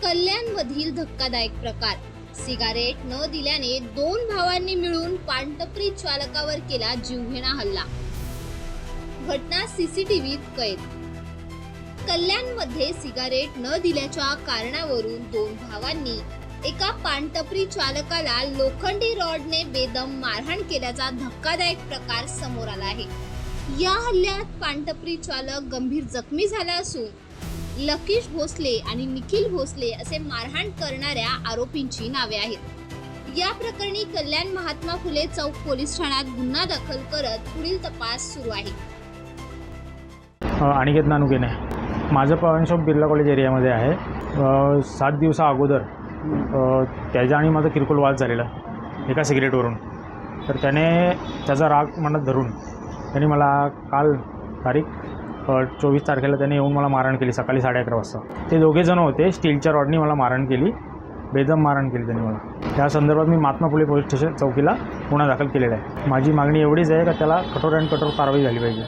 कल्याणमधील धक्कादायक प्रकार. सिगारेट न दिल्याने दोन भावांनी मिळून पानटपरी चालकावर केला जीवघेणा हल्ला. घटना सीसीटीव्हीत कैद. कल्याणमध्ये सिगारेट न दिल्याच्या कारणावरून दोन भावांनी एका पानटपरी चालकाला लोखंडी रॉडने बेदम मारहाण केल्याचा धक्कादायक प्रकार समोर आला आहे. या हल्ल्यात पानटपरी चालक गंभीर जखमी झाला असून लकीश भोसले आणि निखिल भोसले असे मारहाण करणाऱ्या आरोपींची नावे आहेत. या प्रकरणी कल्याण महात्मा फुले चौक पोलीस ठाण्यात गुन्हा दाखल करत पुढील तपास सुरू आहे. अनिकेत नानुकेने माझं पवन शॉप बिर्ला कॉलेज एरियामध्ये आहे. 7 दिवसा अगोदर त्याच्या आणि माझा किरकोळ वाद झालेला एका सिगरेटवरून. तर त्याचा राग मनात धरून त्याने मला काल तारीख 24 तारखेला त्याने येऊन मला मारहाण केली सकाळी 11:30 वाजता. ते दोघेजण होते. स्टीलच्या रॉडनी मला मारहाण केली, बेदम मारहाण केली त्यांनी मला. त्या संदर्भात मी महात्मा फुले पोलीस स्टेशन चौकीला गुन्हा दाखल केलेला आहे. माझी मागणी एवढीच आहे का त्याला कठोर आणि कठोर कारवाई झाली पाहिजे.